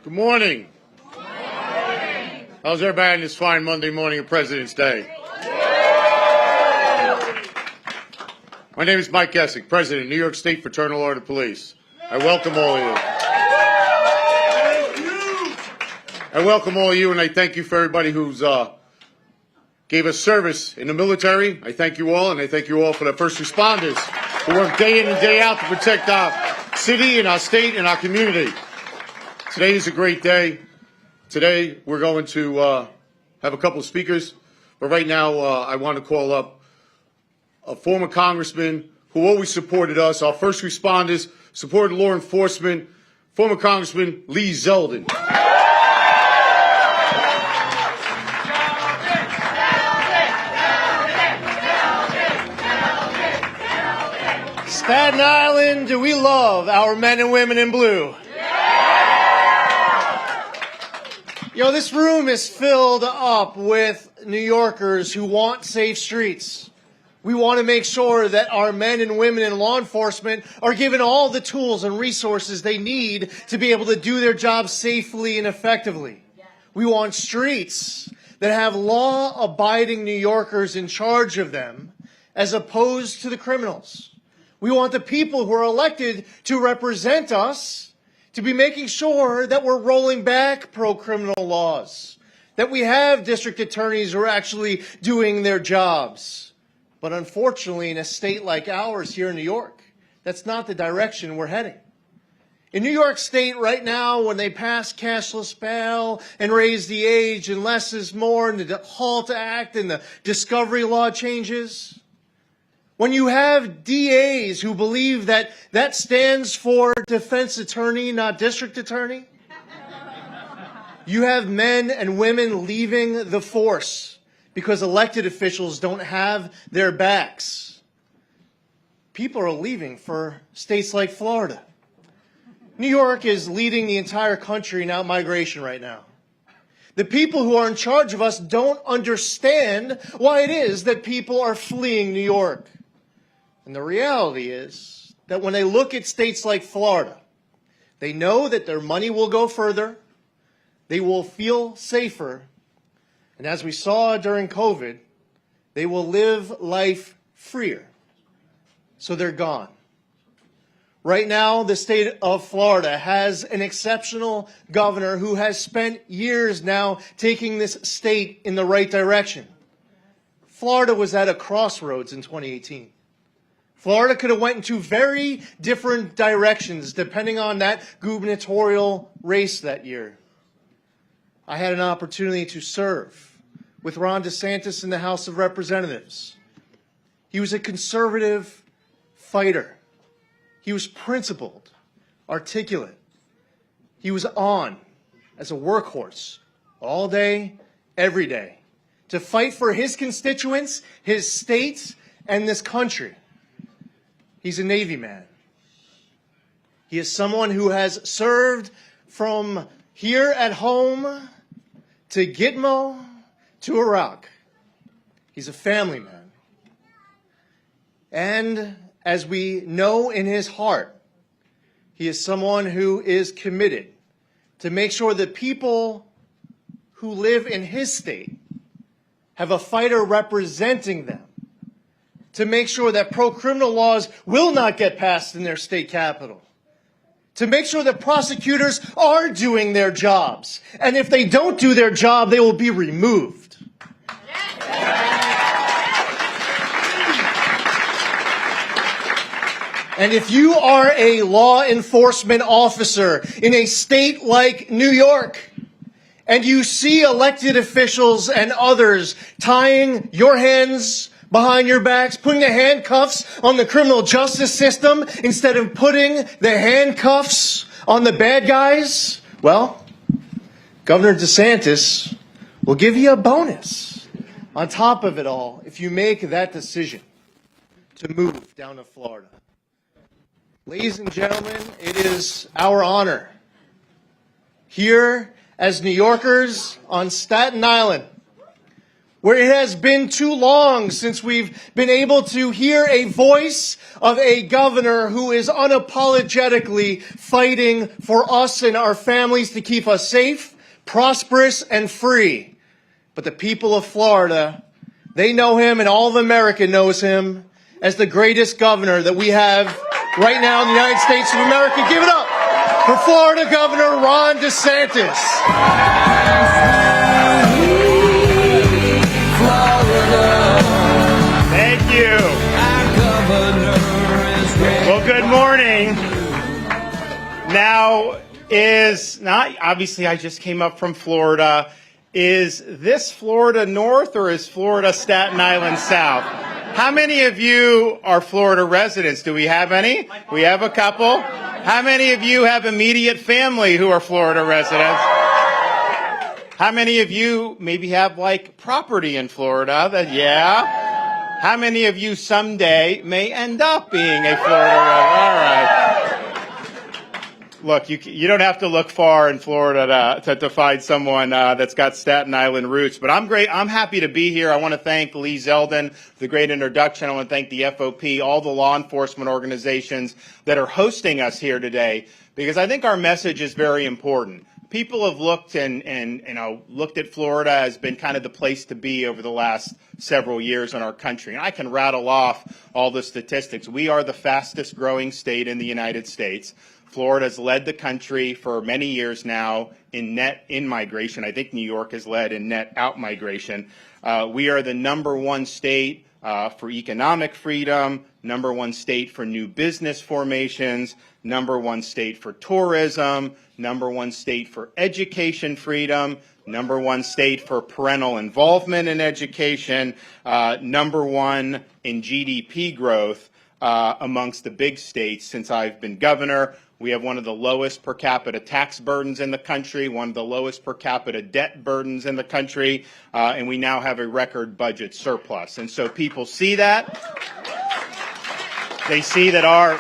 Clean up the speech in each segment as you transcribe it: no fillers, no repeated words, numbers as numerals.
Good morning. Good morning. How's everybody on this fine Monday morning of President's Day? My name is Mike Gessick, President, New York State Fraternal Order of Police. I welcome all of you. I welcome all of you, and I thank you for everybody who's gave us service in the military. I thank you all, and I thank you all for the first responders who work day in and day out to protect our city and our state and our community. Today is a great day. Today we're going to have a couple of speakers, but right now I want to call up a former congressman who always supported us, our first responders, supported law enforcement, former Congressman Lee Zeldin. Staten Island, do we love our men and women in blue? You know, this room is filled up with New Yorkers who want safe streets. We want to make sure that our men and women in law enforcement are given all the tools and resources they need to be able to do their job safely and effectively. We want streets that have law-abiding New Yorkers in charge of them as opposed to the criminals. We want the people who are elected to represent us to be making sure that we're rolling back pro-criminal laws, that we have district attorneys who are actually doing their jobs. But unfortunately, in a state like ours here in New York, that's not the direction we're heading. In New York State right now, when they pass cashless bail and raise the age and less is more and the HALT Act and the discovery law changes, when you have DAs who believe that that stands for defense attorney, not district attorney, you have men and women leaving the force because elected officials don't have their backs. People are leaving for states like Florida. New York is leading the entire country in out-migration right now. The people who are in charge of us don't understand why it is that people are fleeing New York. And the reality is that when they look at states like Florida, they know that their money will go further, they will feel safer, and as we saw during COVID, they will live life freer. So they're gone. Right now, the state of Florida has an exceptional governor who has spent years now taking this state in the right direction. Florida was at a crossroads in 2018. Florida could have went in two very different directions depending on that gubernatorial race that year. I had an opportunity to serve with Ron DeSantis in the House of Representatives. He was a conservative fighter. He was principled, articulate. He was on as a workhorse all day, every day, to fight for his constituents, his state, and this country. He's a Navy man. He is someone who has served from here at home to Gitmo to Iraq. He's a family man. And as we know in his heart, he is someone who is committed to make sure that people who live in his state have a fighter representing them, to make sure that pro-criminal laws will not get passed in their state capital, to make sure that prosecutors are doing their jobs, and if they don't do their job, they will be removed. And if you are a law enforcement officer in a state like New York, and you see elected officials and others tying your hands behind your backs, putting the handcuffs on the criminal justice system instead of putting the handcuffs on the bad guys, well, Governor DeSantis will give you a bonus on top of it all if you make that decision to move down to Florida. Ladies and gentlemen, it is our honor here as New Yorkers on Staten Island. where it has been too long since we've been able to hear a voice of a governor who is unapologetically fighting for us and our families to keep us safe, prosperous, and free. But the people of Florida, they know him, and all of America knows him as the greatest governor that we have right now in the United States of America. Give it up for Florida Governor Ron DeSantis. Thank you. Well, good morning. Now is not, obviously I just came up from Florida. Is this Florida North or is Florida Staten Island South? How many of you are Florida residents? Do we have any? We have a couple. How many of you have immediate family who are Florida residents? How many of you maybe have like property in Florida? Yeah. How many of you someday may end up being a Florida resident? All right. Look, you don't have to look far in Florida to find someone that's got Staten Island roots. But I'm great. I'm happy to be here. I want to thank Lee Zeldin for the great introduction. I want to thank the FOP, all the law enforcement organizations that are hosting us here today, because I think our message is very important. People have looked and looked at Florida as been kind of the place to be over the last several years in our country. And I can rattle off all the statistics. We are the fastest growing state in the United States. Florida has led the country for many years now in net in-migration. I think New York has led in net out-migration. We are the #1 state for economic freedom, #1 state for new business formations, #1 state for tourism, #1 state for education freedom, #1 state for parental involvement in education, #1 in GDP growth amongst the big states since I've been governor. We have one of the lowest per capita tax burdens in the country, one of the lowest per capita debt burdens in the country, and we now have a record budget surplus. And so people see that. They see that our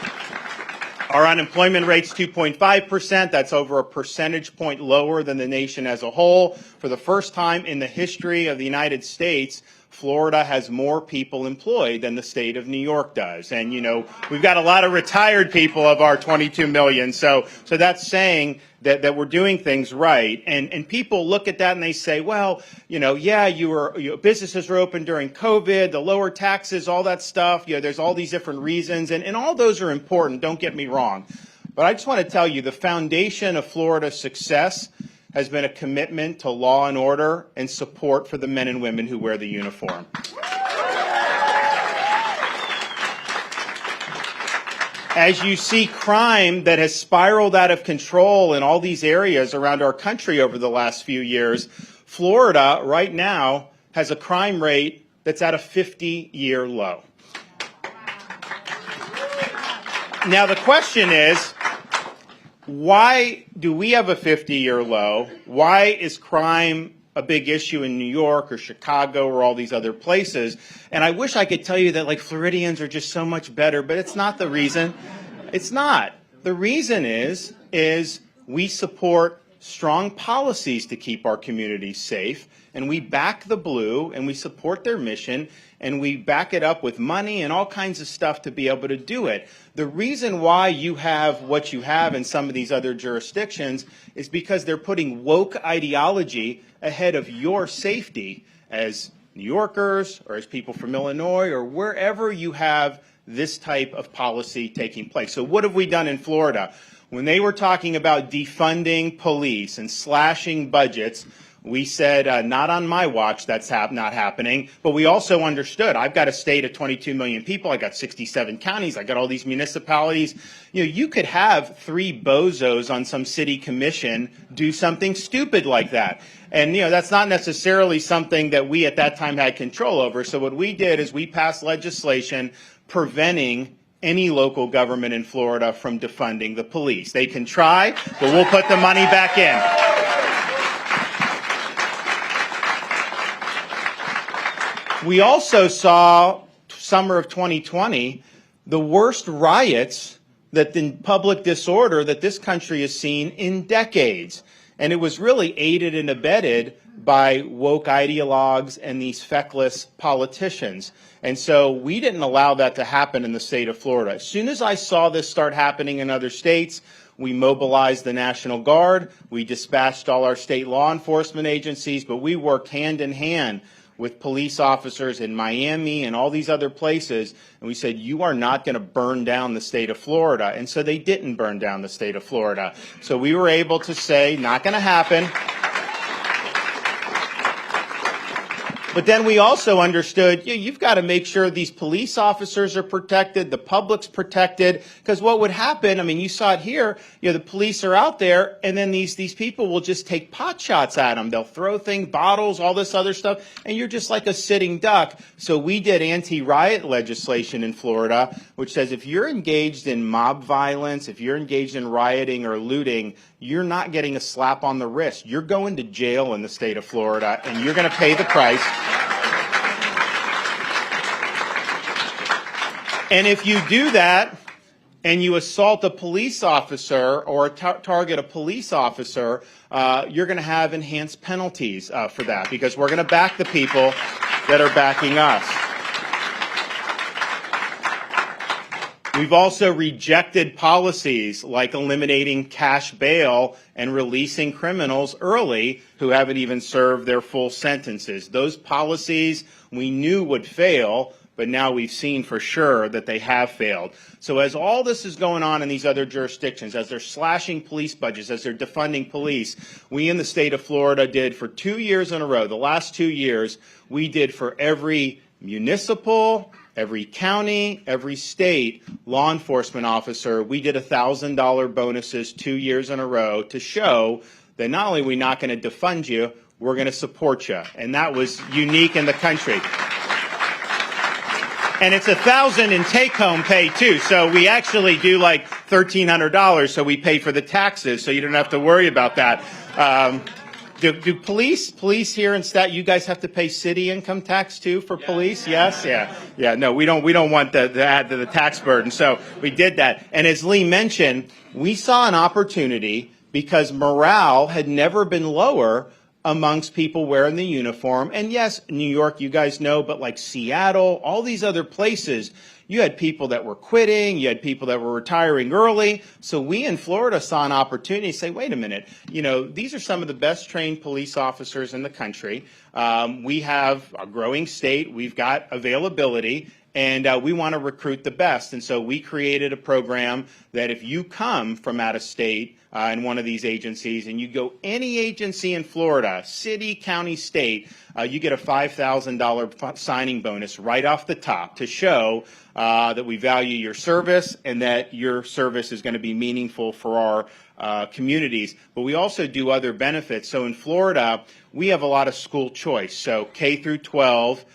unemployment rate's 2.5%. That's over a percentage point lower than the nation as a whole. For the first time in the history of the United States, Florida has more people employed than the state of New York does. And, we've got a lot of retired people of our 22 million. So that's saying that we're doing things right. And people look at that and they say, well, businesses were open during COVID, the lower taxes, all that stuff. There's all these different reasons. And all those are important. Don't get me wrong. But I just want to tell you the foundation of Florida's success has been a commitment to law and order and support for the men and women who wear the uniform. As you see crime that has spiraled out of control in all these areas around our country over the last few years, Florida right now has a crime rate that's at a 50-year low. Now the question is, why do we have a 50-year low? Why is crime a big issue in New York or Chicago or all these other places? And I wish I could tell you that Floridians are just so much better, but it's not the reason. It's not. The reason is we support strong policies to keep our communities safe, and we back the blue and we support their mission, and we back it up with money and all kinds of stuff to be able to do it. The reason why you have what you have in some of these other jurisdictions is because they're putting woke ideology ahead of your safety as New Yorkers or as people from Illinois or wherever you have this type of policy taking place. So what have we done in Florida? When they were talking about defunding police and slashing budgets, we said, not on my watch, that's not happening. But we also understood, I've got a state of 22 million people. I got 67 counties. I got all these municipalities. You could have 3 bozos on some city commission do something stupid like that. And, that's not necessarily something that we at that time had control over. So what we did is we passed legislation preventing any local government in Florida from defunding the police. They can try, but we'll put the money back in. We also saw, summer of 2020, the worst riots that the public disorder that this country has seen in decades. And it was really aided and abetted by woke ideologues and these feckless politicians. And so we didn't allow that to happen in the state of Florida. As soon as I saw this start happening in other states, we mobilized the National Guard, we dispatched all our state law enforcement agencies, but we worked hand in hand with police officers in Miami and all these other places, and we said, you are not going to burn down the state of Florida. And so they didn't burn down the state of Florida. So we were able to say, not going to happen. But then we also understood, you've got to make sure these police officers are protected, the public's protected, because what would happen, I mean, you saw it here, the police are out there, and then these people will just take pot shots at them. They'll throw things, bottles, all this other stuff, and you're just like a sitting duck. So we did anti-riot legislation in Florida, which says if you're engaged in mob violence, if you're engaged in rioting or looting, you're not getting a slap on the wrist. You're going to jail in the state of Florida, and you're going to pay the price. And if you do that and you assault a police officer or target a police officer, you're going to have enhanced penalties for that, because we're going to back the people that are backing us. We've also rejected policies like eliminating cash bail and releasing criminals early who haven't even served their full sentences. Those policies we knew would fail, but now we've seen for sure that they have failed. So as all this is going on in these other jurisdictions, as they're slashing police budgets, as they're defunding police, we in the state of Florida did for 2 years in a row, the last 2 years, we did for every municipal, every county, every state law enforcement officer, we did $1,000 bonuses 2 years in a row to show that not only are we not going to defund you, we're going to support you. And that was unique in the country. And it's $1,000 in take-home pay, too. So we actually do like $1,300, so we pay for the taxes, so you don't have to worry about that. Do police here in Stat, you guys have to pay city income tax, too, for police? Yes? Yeah. No, we don't want the add to the tax burden. So we did that. And as Lee mentioned, we saw an opportunity because morale had never been lower amongst people wearing the uniform. And yes, New York, you guys know, but like Seattle, all these other places, you had people that were quitting, you had people that were retiring early. So we in Florida saw an opportunity to say, wait a minute, these are some of the best trained police officers in the country. We have a growing state, we've got availability, and we want to recruit the best. And so we created a program that if you come from out of state in one of these agencies and you go any agency in Florida, city, county, state, you get a $5,000 signing bonus right off the top to show that we value your service and that your service is going to be meaningful for our communities. But we also do other benefits. So in Florida, we have a lot of school choice. So K through 12,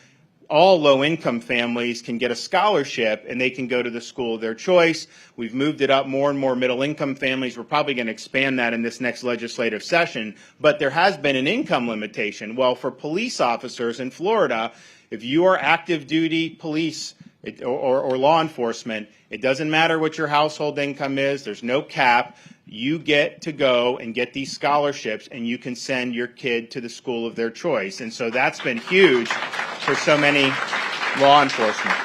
all low-income families can get a scholarship and they can go to the school of their choice. We've moved it up more and more middle-income families. We're probably going to expand that in this next legislative session. But there has been an income limitation. Well, for police officers in Florida, if you are active duty police or law enforcement, it doesn't matter what your household income is. There's no cap. You get to go and get these scholarships, and you can send your kid to the school of their choice. And so that's been huge for so many law enforcement.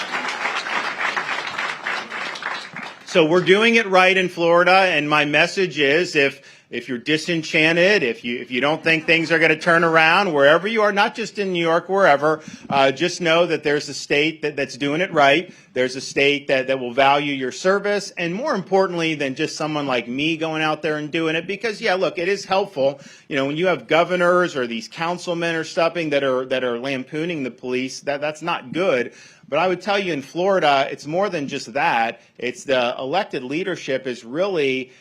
So we're doing it right in Florida, and my message is if you're disenchanted, if you don't think things are going to turn around, wherever you are, not just in New York, wherever, just know that there's a state that's doing it right. There's a state that will value your service, and more importantly than just someone like me going out there and doing it, because, yeah, look, it is helpful. When you have governors or these councilmen or something that are lampooning the police, that's not good. But I would tell you in Florida, it's more than just that. It's the elected leadership is really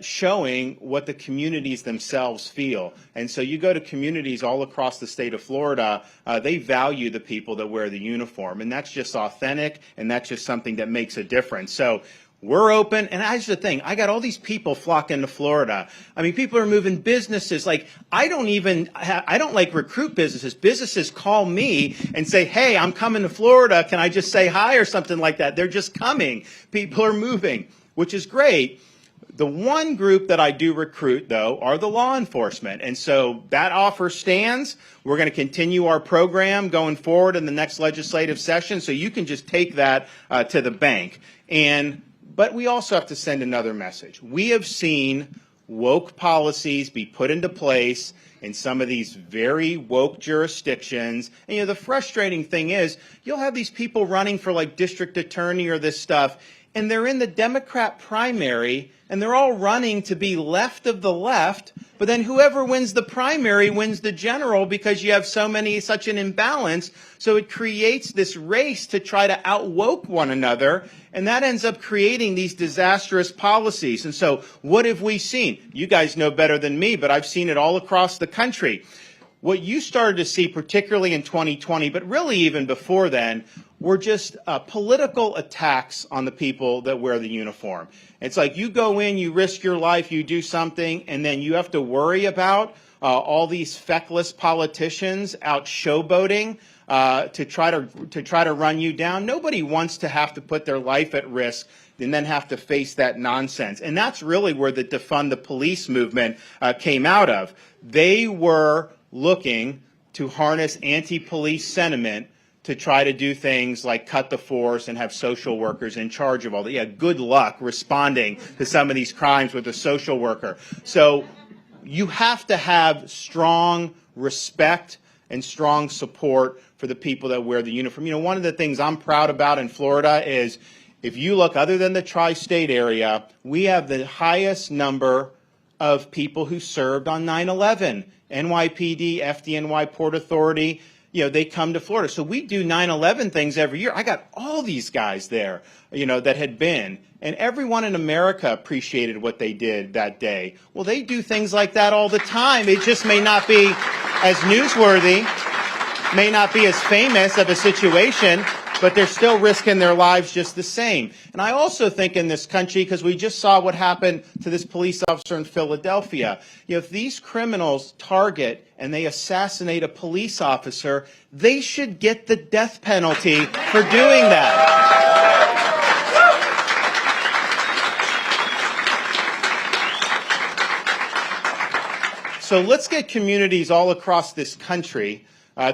showing what the communities themselves feel. And so you go to communities all across the state of Florida, they value the people that wear the uniform. And that's just authentic, and that's just something that makes a difference. So we're open, and that's the thing. I got all these people flocking to Florida. I mean, people are moving businesses. Like, I don't like recruit businesses. Businesses call me and say, hey, I'm coming to Florida. Can I just say hi or something like that? They're just coming. People are moving, which is great. The one group that I do recruit, though, are the law enforcement. And so that offer stands. We're going to continue our program going forward in the next legislative session. So you can just take that to the bank. But we also have to send another message. We have seen woke policies be put into place in some of these very woke jurisdictions. And, the frustrating thing is you'll have these people running for like district attorney or this stuff, and they're in the Democrat primary, and they're all running to be left of the left, but then whoever wins the primary wins the general because you have such an imbalance. So it creates this race to try to outwoke one another, and that ends up creating these disastrous policies. And so what have we seen? You guys know better than me, but I've seen it all across the country. What you started to see, particularly in 2020, but really even before then, were just political attacks on the people that wear the uniform. It's like you go in, you risk your life, you do something, and then you have to worry about all these feckless politicians out showboating to try to run you down. Nobody wants to have to put their life at risk and then have to face that nonsense. And that's really where the defund the police movement came out of. They were looking to harness anti-police sentiment to try to do things like cut the force and have social workers in charge of all that. Yeah, good luck responding to some of these crimes with a social worker. So you have to have strong respect and strong support for the people that wear the uniform. One of the things I'm proud about in Florida is if you look, other than the tri-state area, we have the highest number of people who served on 9/11. NYPD, FDNY, Port Authority, they come to Florida. So we do 9/11 things every year. I got all these guys there, that had been. And everyone in America appreciated what they did that day. Well, they do things like that all the time. It just may not be as newsworthy, may not be as famous of a situation, but they're still risking their lives just the same. And I also think in this country, because we just saw what happened to this police officer in Philadelphia, if these criminals target and they assassinate a police officer, they should get the death penalty for doing that. So let's get communities all across this country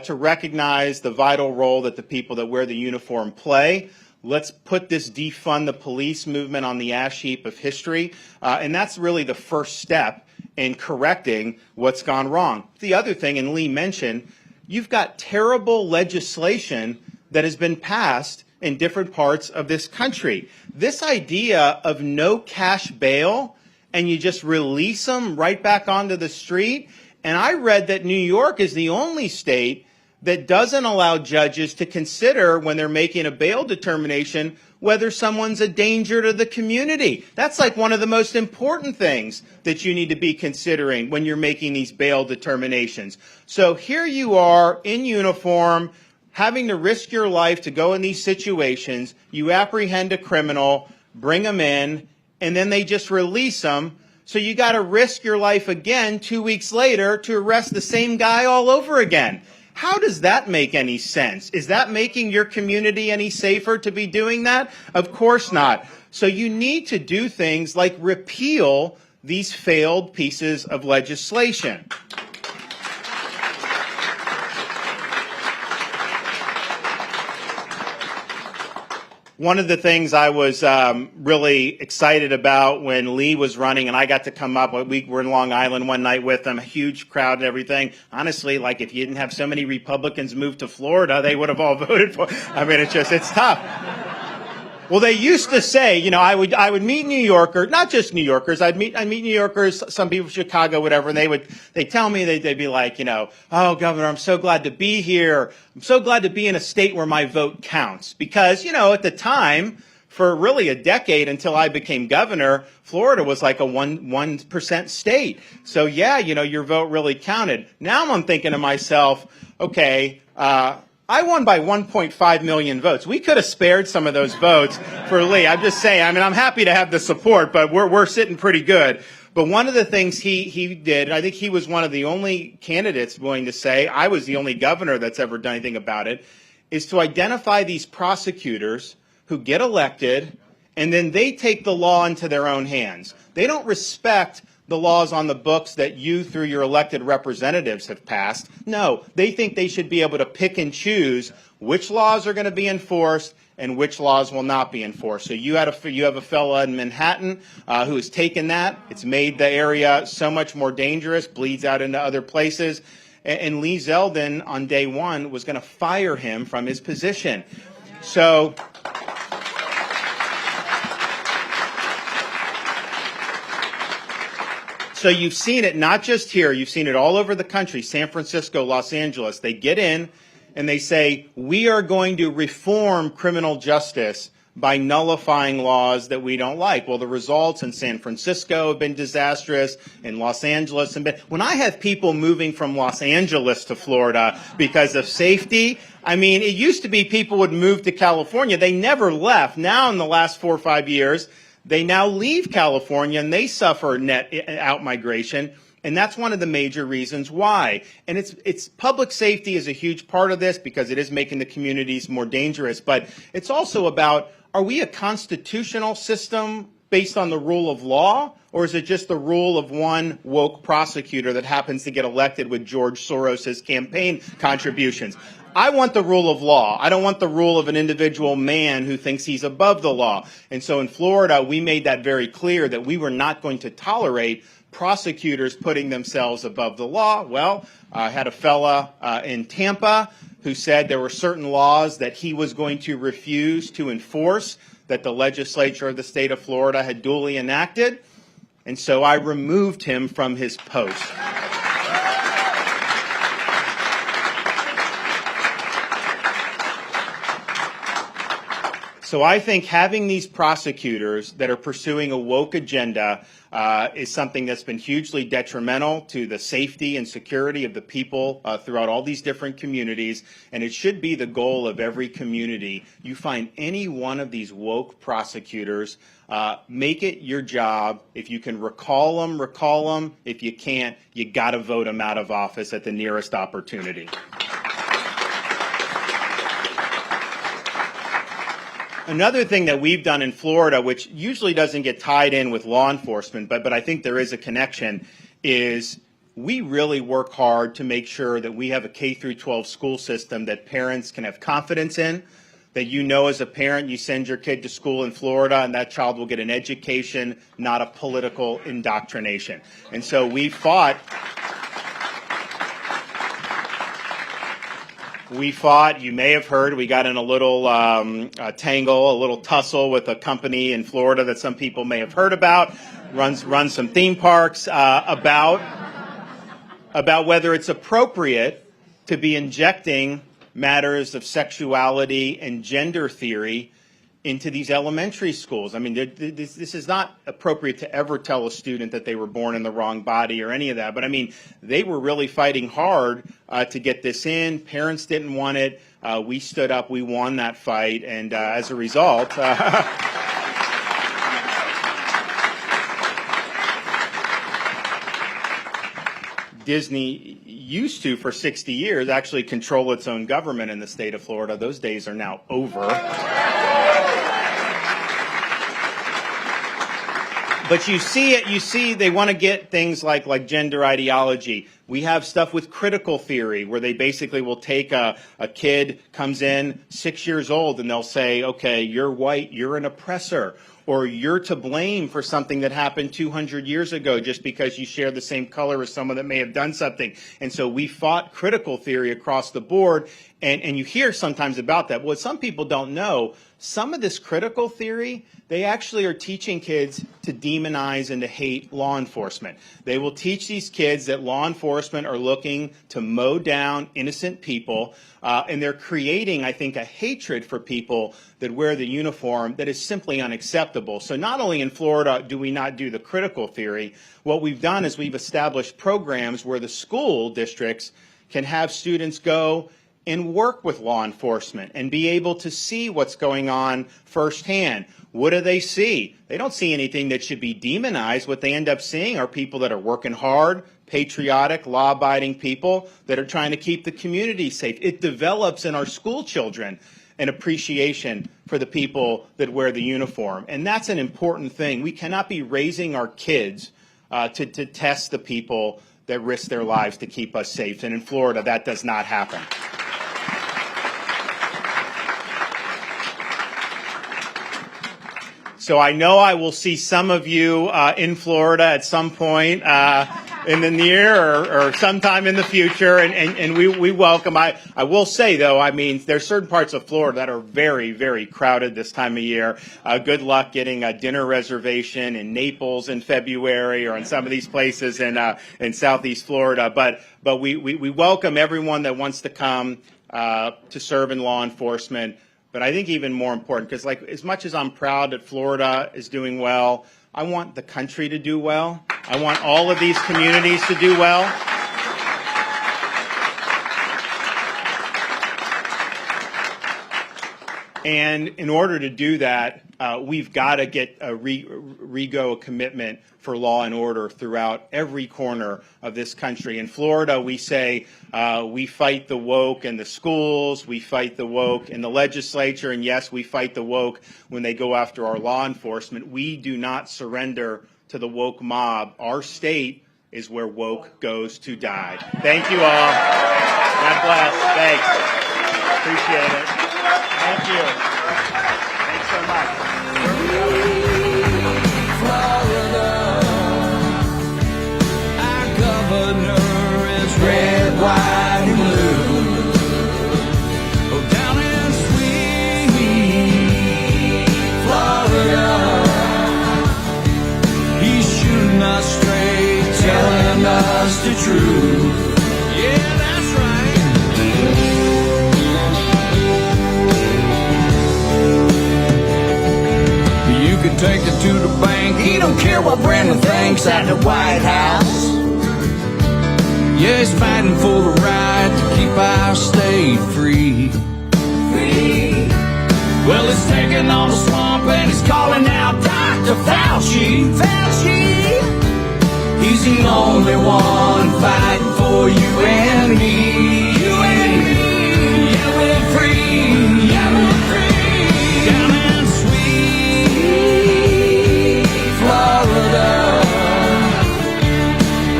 to recognize the vital role that the people that wear the uniform play. Let's put this defund the police movement on the ash heap of history. And that's really the first step in correcting what's gone wrong. The other thing, and Lee mentioned, you've got terrible legislation that has been passed in different parts of this country. This idea of no cash bail and you just release them right back onto the street. And I read that New York is the only state that doesn't allow judges to consider when they're making a bail determination whether someone's a danger to the community. That's like one of the most important things that you need to be considering when you're making these bail determinations. So here you are in uniform, having to risk your life to go in these situations. You apprehend a criminal, bring them in, and then they just release them. So you got to risk your life again 2 weeks later to arrest the same guy all over again. How does that make any sense? Is that making your community any safer to be doing that? Of course not. So you need to do things like repeal these failed pieces of legislation. One of the things I was really excited about when Lee was running and I got to come up, we were in Long Island one night with him, a huge crowd and everything. Honestly, like if you didn't have so many Republicans move to Florida, they would have all voted for. I mean, it's tough. Well, they used to say, I would meet New Yorkers, not just New Yorkers. I'd meet New Yorkers, some people from Chicago, whatever, and they'd tell me they'd be like, oh, Governor, I'm so glad to be here. I'm so glad to be in a state where my vote counts. Because, at the time, for really a decade until I became governor, Florida was like a 1% state. So yeah, your vote really counted. Now I'm thinking to myself, okay, I won by 1.5 million votes. We could have spared some of those votes for Lee. I'm just saying, I'm happy to have the support, but we're sitting pretty good. But one of the things he did, I think he was one of the only candidates willing to say, I was the only governor that's ever done anything about it, is to identify these prosecutors who get elected and then they take the law into their own hands. They don't respect the laws on the books that you, through your elected representatives, have passed. No, they think they should be able to pick and choose which laws are going to be enforced and which laws will not be enforced. So you have a fellow in Manhattan who has taken that. It's made the area so much more dangerous, bleeds out into other places. And Lee Zeldin, on day one, was going to fire him from his position. So you've seen it not just here, you've seen it all over the country, San Francisco, Los Angeles. They get in and they say, we are going to reform criminal justice by nullifying laws that we don't like. Well, the results in San Francisco have been disastrous, in Los Angeles have been. When I have people moving from Los Angeles to Florida because of safety, I mean, it used to be people would move to California. They never left. Now, in the last 4 or 5 years, they now leave California and they suffer net out migration. And that's one of the major reasons why. And it's public safety is a huge part of this because it is making the communities more dangerous. But it's also about, are we a constitutional system based on the rule of law? Or is it just the rule of one woke prosecutor that happens to get elected with George Soros' campaign contributions? I want the rule of law. I don't want the rule of an individual man who thinks he's above the law. And so in Florida, we made that very clear that we were not going to tolerate prosecutors putting themselves above the law. Well, I had a fella in Tampa who said there were certain laws that he was going to refuse to enforce that the legislature of the state of Florida had duly enacted. And so I removed him from his post. So I think having these prosecutors that are pursuing a woke agenda is something that's been hugely detrimental to the safety and security of the people throughout all these different communities. And it should be the goal of every community. You find any one of these woke prosecutors, make it your job. If you can recall them, recall them. If you can't, you got to vote them out of office at the nearest opportunity. Another thing that we've done in Florida, which usually doesn't get tied in with law enforcement, but I think there is a connection, is we really work hard to make sure that we have a K through 12 school system that parents can have confidence in, that you know as a parent you send your kid to school in Florida and that child will get an education, not a political indoctrination. And so we fought, you may have heard, we got in a little tangle, a little tussle with a company in Florida that some people may have heard about, runs some theme parks, about whether it's appropriate to be injecting matters of sexuality and gender theory into these elementary schools. I mean, this is not appropriate to ever tell a student that they were born in the wrong body or any of that. But I mean, they were really fighting hard to get this in. Parents didn't want it. We stood up. We won that fight. And as a result, Disney used to, for 60 years, actually control its own government in the state of Florida. Those days are now over. But you see they want to get things like gender ideology. We have stuff with critical theory where they basically will take a kid, comes in 6 years old, and they'll say, okay, you're white, you're an oppressor, or you're to blame for something that happened 200 years ago just because you share the same color as someone that may have done something. And so we fought critical theory across the board, and you hear sometimes about that. What some people don't know, some of this critical theory, they actually are teaching kids to demonize and to hate law enforcement. They will teach these kids that law enforcement are looking to mow down innocent people, and they're creating, I think, a hatred for people that wear the uniform that is simply unacceptable. So not only in Florida do we not do the critical theory, what we've done is we've established programs where the school districts can have students go and work with law enforcement and be able to see what's going on firsthand. What do they see? They don't see anything that should be demonized. What they end up seeing are people that are working hard, patriotic, law-abiding people that are trying to keep the community safe. It develops in our school children and appreciation for the people that wear the uniform. And that's an important thing. We cannot be raising our kids to test the people that risk their lives to keep us safe. And in Florida, that does not happen. So I know I will see some of you in Florida at some point in the near or sometime in the future, and we welcome. I will say, though, I mean, there's certain parts of Florida that are very, very crowded this time of year. Good luck getting a dinner reservation in Naples in February or in some of these places in Southeast Florida. But we welcome everyone that wants to come to serve in law enforcement. But I think even more important, because like as much as I'm proud that Florida is doing well, I want the country to do well. I want all of these communities to do well. And in order to do that, we've got to get a commitment for law and order throughout every corner of this country. In Florida, we say we fight the woke in the schools, we fight the woke in the legislature, and yes, we fight the woke when they go after our law enforcement. We do not surrender to the woke mob. Our state is where woke goes to die. Thank you all. God bless. Thanks. Appreciate it. Thank you. Thanks so much. Red, white, and blue. Oh, down in sweet Florida, he's shooting us straight, telling us the truth. Yeah, that's right. You can take it to the bank, he don't care what Brandon thinks at the White House. Yeah, he's fighting for the right to keep our state free. Free. Well, he's taking on the swamp and he's calling out Dr. Fauci. Fauci. He's the only one fighting for you and me. You and me. Yeah, we're free. Yeah, we're free. Down in sweet Florida,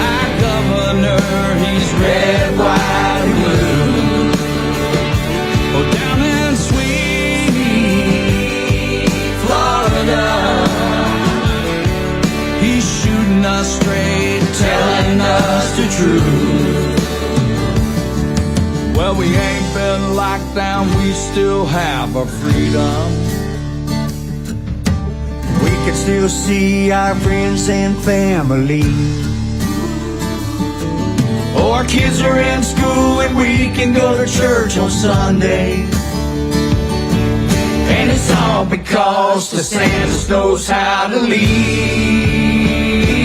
our governor, he's red, white, and blue. Oh, down in sweet Florida, he's shooting us straight, telling us the truth. Well, we ain't been locked down, we still have our freedom. We can still see our friends and family. Oh, our kids are in school and we can go to church on Sunday. And it's all because DeSantis knows how to lead.